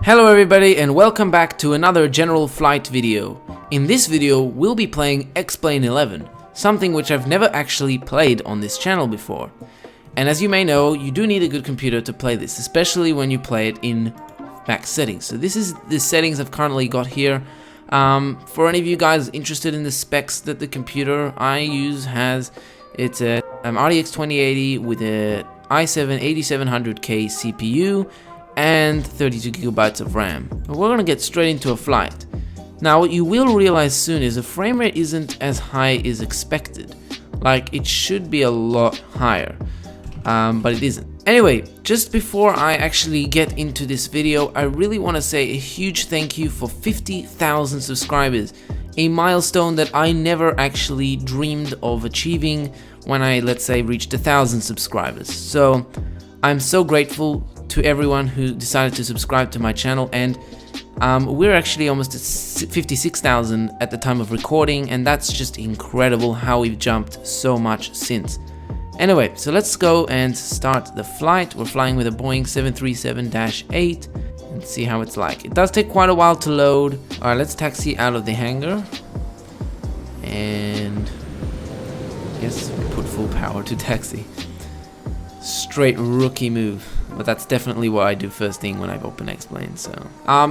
Hello everybody and welcome back to another general flight video. In this video we'll be playing X-plane11, something which I've never actually played on this channel before. And as you may know, you do need a good computer to play this, especially when you play it in max settings. So this is the settings I've currently got here. For any of you guys interested in the specs that the computer I use has, it's a RTX 2080 with a i7-8700K CPU and 32 gigabytes of RAM. But we're gonna get straight into a flight. Now what you will realize soon is the frame rate isn't as high as expected. Like, it should be a lot higher, but it isn't. Anyway, just before I actually get into this video, I really want to say a huge thank you for 50,000 subscribers, a milestone that I never actually dreamed of achieving when I, let's say, reached 1,000 subscribers. So I'm so grateful to everyone who decided to subscribe to my channel, and we're actually almost at 56,000 at the time of recording, and that's just incredible how we've jumped so much since. Anyway, so let's go and start the flight. We're flying with a Boeing 737-8 and see how it's like. It does take quite a while to load. Alright, let's taxi out of the hangar. And yes, we put full power to taxi. Straight rookie move. But that's definitely what I do first thing when I open X-plane. So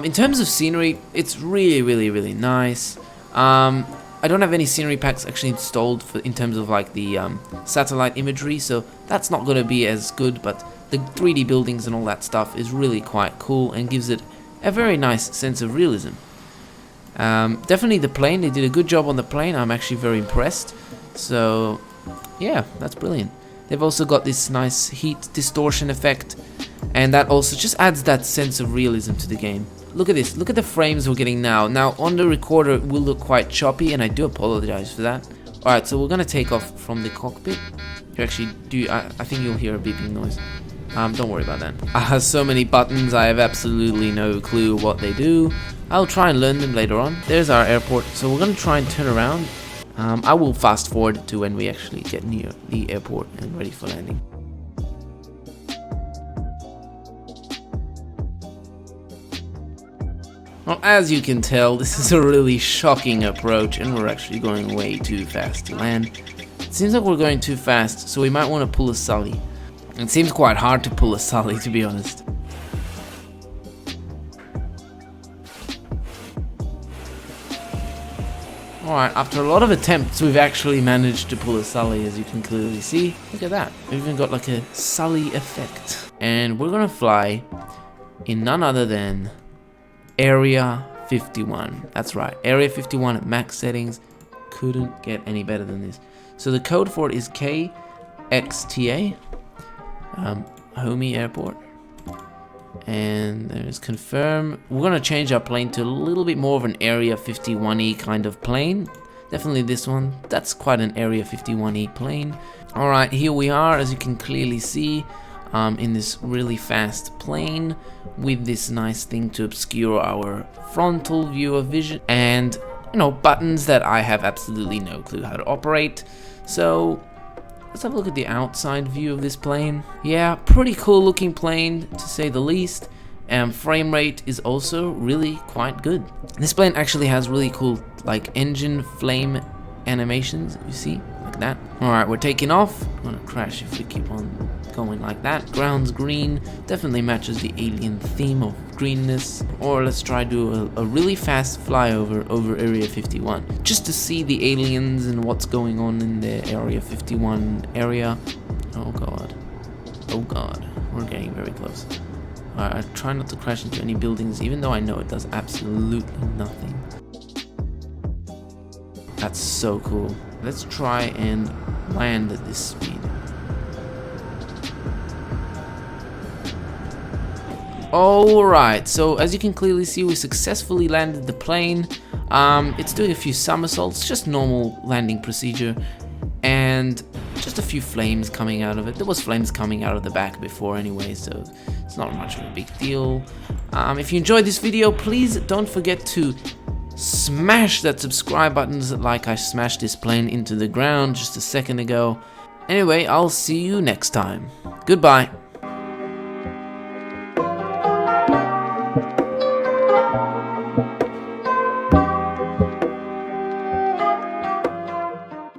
in terms of scenery, it's really nice. I don't have any scenery packs actually installed in terms of like the satellite imagery, so that's not going to be as good, but the 3D buildings and all that stuff is really quite cool and gives it a very nice sense of realism. Definitely the plane, they did a good job on the plane. I'm actually very impressed. So yeah, that's brilliant. They've also got this nice heat distortion effect, and that also just adds that sense of realism to the game. Look at this, look at the frames we're getting now. Now on the recorder it will look quite choppy, and I do apologize for that. Alright, so we're gonna take off from the cockpit. You actually do, I think you'll hear a beeping noise. Don't worry about that. I have so many buttons, I have absolutely no clue what they do. I'll try and learn them later on. There's our airport, so we're gonna try and turn around. I will fast forward to when we actually get near the airport and ready for landing. Well, as you can tell, this is a really shocking approach, and we're actually going way too fast to land. It seems like we're going too fast, so we might want to pull a Sully. It seems quite hard to pull a Sully, to be honest. Alright, after a lot of attempts, we've actually managed to pull a Sully, as you can clearly see. Look at that. We've even got like a Sully effect. And we're gonna fly in none other than Area 51. That's right, Area 51 at max settings. Couldn't get any better than this. So the code for it is KXTA, Homey Airport. And there's confirm. We're gonna change our plane to a little bit more of an Area 51E kind of plane. Definitely this one. That's quite an Area 51E plane. Alright, here we are, as you can clearly see, in this really fast plane with this nice thing to obscure our frontal view of vision, and you know, buttons that I have absolutely no clue how to operate. So let's have a look at the outside view of this plane. Yeah, pretty cool looking plane to say the least, and frame rate is also really quite good. This plane actually has really cool like engine flame animations, you see, like that. Alright, we're taking off. I'm gonna crash if we keep on going like that. Ground's green, definitely matches the alien theme of greenness. Or let's try to do a really fast flyover over Area 51, just to see the aliens and what's going on in the Area 51 area. Oh god, oh god, we're getting very close. I try not to crash into any buildings, even though I know it does absolutely nothing. That's so cool. Let's try and land at this speed. Alright, so as you can clearly see, we successfully landed the plane. It's doing a few somersaults, just normal landing procedure, and just a few flames coming out of it. There was flames coming out of the back before anyway, so it's not much of a big deal. If you enjoyed this video, please don't forget to smash that subscribe button like I smashed this plane into the ground just a second ago. Anyway, I'll see you next time. Goodbye. bye.